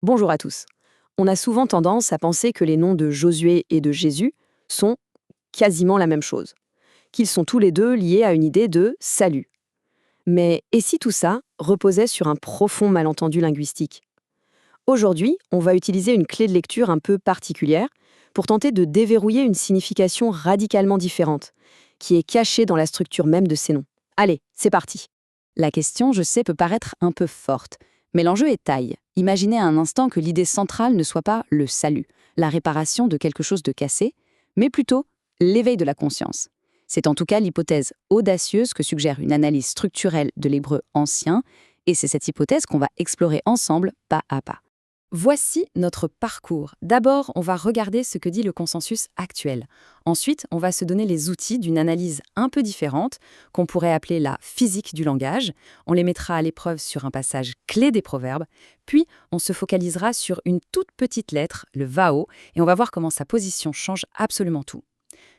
Bonjour à tous. On a souvent tendance à penser que les noms de Josué et de Jésus sont quasiment la même chose, qu'ils sont tous les deux liés à une idée de salut. Mais et si tout ça reposait sur un profond malentendu linguistique? Aujourd'hui, on va utiliser une clé de lecture un peu particulière pour tenter de déverrouiller une signification radicalement différente, qui est cachée dans la structure même de ces noms. Allez, c'est parti. La question, je sais, peut paraître un peu forte, mais l'enjeu est taille. Imaginez un instant que l'idée centrale ne soit pas le salut, la réparation de quelque chose de cassé, mais plutôt l'éveil de la conscience. C'est en tout cas l'hypothèse audacieuse que suggère une analyse structurelle de l'hébreu ancien, et c'est cette hypothèse qu'on va explorer ensemble pas à pas. Voici notre parcours. D'abord, on va regarder ce que dit le consensus actuel. Ensuite, on va se donner les outils d'une analyse un peu différente, qu'on pourrait appeler la physique du langage. On les mettra à l'épreuve sur un passage clé des proverbes. Puis, on se focalisera sur une toute petite lettre, le vao, et on va voir comment sa position change absolument tout.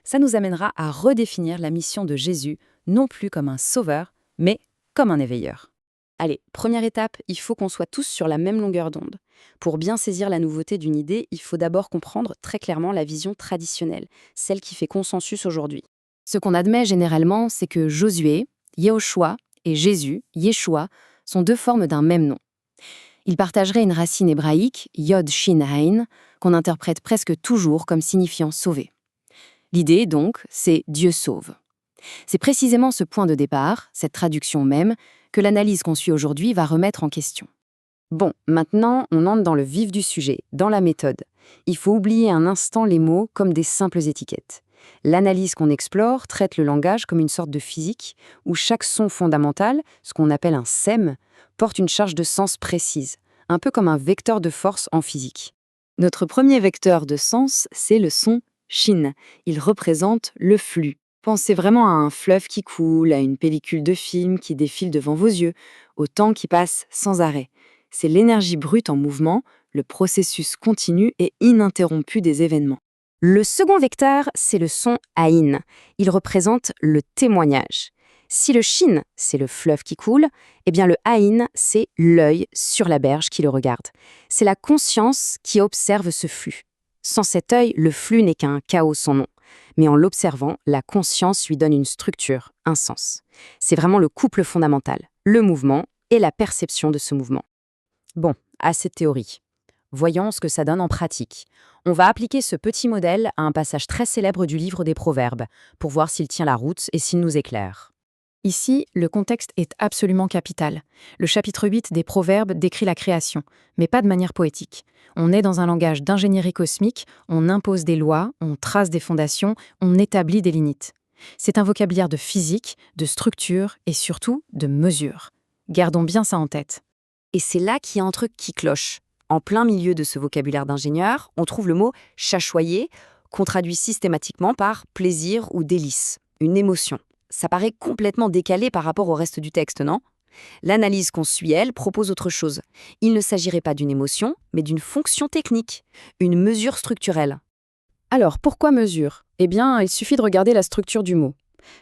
Ça nous amènera à redéfinir la mission de Jésus, non plus comme un sauveur, mais comme un éveilleur. Allez, première étape, il faut qu'on soit tous sur la même longueur d'onde. Pour bien saisir la nouveauté d'une idée, il faut d'abord comprendre très clairement la vision traditionnelle, celle qui fait consensus aujourd'hui. Ce qu'on admet généralement, c'est que Josué, Yehoshua et Jésus, Yeshua, sont deux formes d'un même nom. Ils partageraient une racine hébraïque, Yod Shin Ain, qu'on interprète presque toujours comme signifiant sauver. L'idée, donc, c'est Dieu sauve. C'est précisément ce point de départ, cette traduction même, que l'analyse qu'on suit aujourd'hui va remettre en question. Bon, maintenant, on entre dans le vif du sujet, dans la méthode. Il faut oublier un instant les mots comme des simples étiquettes. L'analyse qu'on explore traite le langage comme une sorte de physique, où chaque son fondamental, ce qu'on appelle un sème, porte une charge de sens précise, un peu comme un vecteur de force en physique. Notre premier vecteur de sens, c'est le son shin. Il représente le flux. Pensez vraiment à un fleuve qui coule, à une pellicule de film qui défile devant vos yeux, au temps qui passe sans arrêt. C'est l'énergie brute en mouvement, le processus continu et ininterrompu des événements. Le second vecteur, c'est le son aïn. Il représente le témoignage. Si le shin, c'est le fleuve qui coule, eh bien le aïn, c'est l'œil sur la berge qui le regarde. C'est la conscience qui observe ce flux. Sans cet œil, le flux n'est qu'un chaos sans nom. Mais en l'observant, la conscience lui donne une structure, un sens. C'est vraiment le couple fondamental, le mouvement et la perception de ce mouvement. Bon, assez de théorie. Voyons ce que ça donne en pratique. On va appliquer ce petit modèle à un passage très célèbre du livre des Proverbes, pour voir s'il tient la route et s'il nous éclaire. Ici, le contexte est absolument capital. Le chapitre 8 des Proverbes décrit la création, mais pas de manière poétique. On est dans un langage d'ingénierie cosmique, on impose des lois, on trace des fondations, on établit des limites. C'est un vocabulaire de physique, de structure et surtout de mesure. Gardons bien ça en tête. Et c'est là qu'il y a un truc qui cloche. En plein milieu de ce vocabulaire d'ingénieur, on trouve le mot chachouiller, qu'on traduit systématiquement par plaisir ou délice, une émotion. Ça paraît complètement décalé par rapport au reste du texte, non? L'analyse qu'on suit, elle, propose autre chose. Il ne s'agirait pas d'une émotion, mais d'une fonction technique, une mesure structurelle. Alors, pourquoi mesure? Eh bien, il suffit de regarder la structure du mot.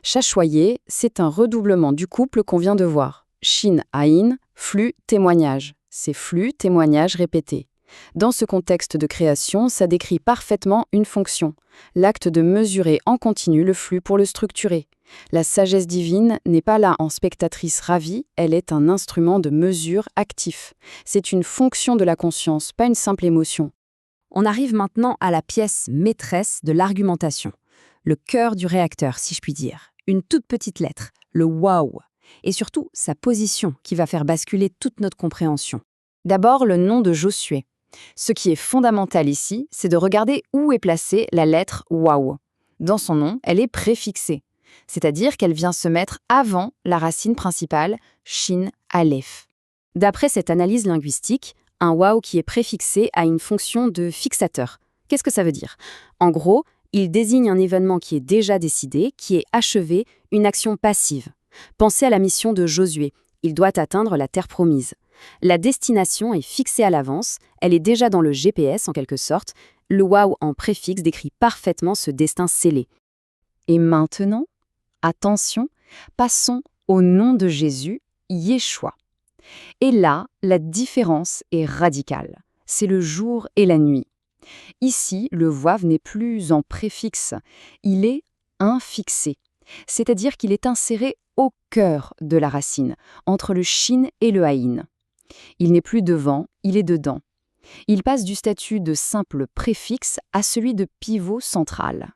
Chachouiller, c'est un redoublement du couple qu'on vient de voir. Shin, aïn, flux, témoignage. C'est flux, témoignage répété. Dans ce contexte de création, ça décrit parfaitement une fonction, l'acte de mesurer en continu le flux pour le structurer. La sagesse divine n'est pas là en spectatrice ravie, elle est un instrument de mesure actif. C'est une fonction de la conscience, pas une simple émotion. On arrive maintenant à la pièce maîtresse de l'argumentation, le cœur du réacteur, si je puis dire. Une toute petite lettre, le wow, et surtout sa position qui va faire basculer toute notre compréhension. D'abord, le nom de Josué. Ce qui est fondamental ici, c'est de regarder où est placée la lettre wow. Dans son nom, elle est préfixée, c'est-à-dire qu'elle vient se mettre avant la racine principale, shin, aleph. D'après cette analyse linguistique, un wow qui est préfixé a une fonction de fixateur. Qu'est-ce que ça veut dire? En gros, il désigne un événement qui est déjà décidé, qui est achevé, une action passive. Pensez à la mission de Josué. Il doit atteindre la terre promise. La destination est fixée à l'avance, elle est déjà dans le GPS en quelque sorte. Le wow en préfixe décrit parfaitement ce destin scellé. Et maintenant, attention, passons au nom de Jésus, Yeshua. Et là, la différence est radicale. c'est le jour et la nuit. Ici, le voive n'est plus en préfixe, il est infixé, c'est-à-dire qu'il est inséré au cœur de la racine, entre le shin et le aïn. Il n'est plus devant, il est dedans. Il passe du statut de simple préfixe à celui de pivot central.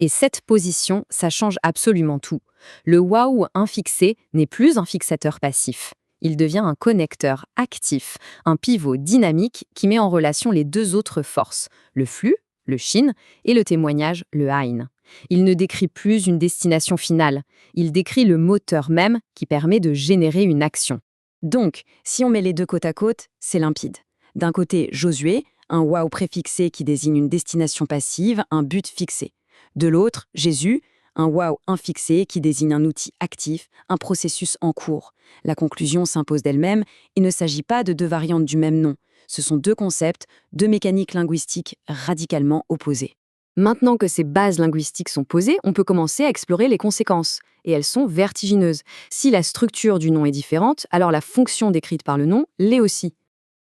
Et cette position, ça change absolument tout. Le waouh infixé n'est plus un fixateur passif. Il devient un connecteur actif, un pivot dynamique qui met en relation les deux autres forces, le flux, le shin, et le témoignage, le aïn. Il ne décrit plus une destination finale, il décrit le moteur même qui permet de générer une action. Donc, si on met les deux côte à côte, c'est limpide. D'un côté, Josué, un waouh préfixé qui désigne une destination passive, un but fixé. De l'autre, Jésus, un waouh infixé qui désigne un outil actif, un processus en cours. La conclusion s'impose d'elle-même, il ne s'agit pas de deux variantes du même nom. Ce sont deux concepts, deux mécaniques linguistiques radicalement opposées. Maintenant que ces bases linguistiques sont posées, on peut commencer à explorer les conséquences. Et elles sont vertigineuses. Si la structure du nom est différente, alors la fonction décrite par le nom l'est aussi.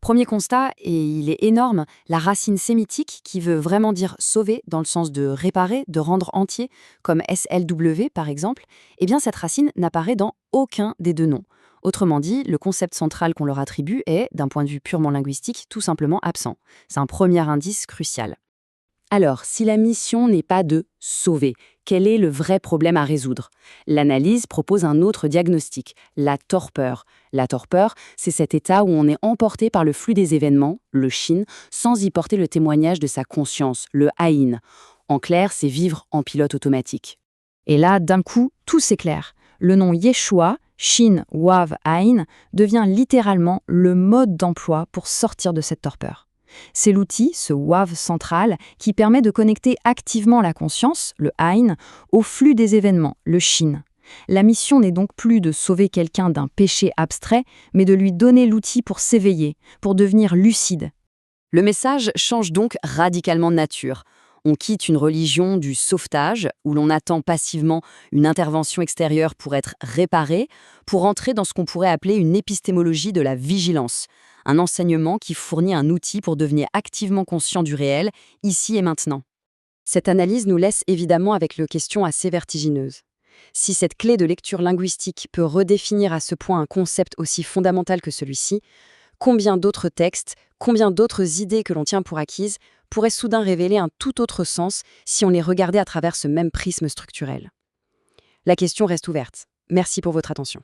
Premier constat, et il est énorme, la racine sémitique, qui veut vraiment dire sauver, dans le sens de réparer, de rendre entier, comme SLW par exemple, eh bien cette racine n'apparaît dans aucun des deux noms. Autrement dit, le concept central qu'on leur attribue est, d'un point de vue purement linguistique, tout simplement absent. C'est un premier indice crucial. Alors, si la mission n'est pas de sauver, quel est le vrai problème à résoudre? L'analyse propose un autre diagnostic, la torpeur. La torpeur, c'est cet état où on est emporté par le flux des événements, le shin, sans y porter le témoignage de sa conscience, le aïn. En clair, c'est vivre en pilote automatique. Et là, d'un coup, tout s'éclaire. Le nom Yeshua, Shin, Wav, Aïn, devient littéralement le mode d'emploi pour sortir de cette torpeur. C'est l'outil, ce Wav central, qui permet de connecter activement la conscience, le Aïn, au flux des événements, le Shin. La mission n'est donc plus de sauver quelqu'un d'un péché abstrait, mais de lui donner l'outil pour s'éveiller, pour devenir lucide. Le message change donc radicalement de nature. On quitte une religion du sauvetage, où l'on attend passivement une intervention extérieure pour être réparé, pour entrer dans ce qu'on pourrait appeler une épistémologie de la vigilance, un enseignement qui fournit un outil pour devenir activement conscient du réel, ici et maintenant. Cette analyse nous laisse évidemment avec une question assez vertigineuse. Si cette clé de lecture linguistique peut redéfinir à ce point un concept aussi fondamental que celui-ci, combien d'autres textes, combien d'autres idées que l'on tient pour acquises pourraient soudain révéler un tout autre sens si on les regardait à travers ce même prisme structurel? La question reste ouverte. Merci pour votre attention.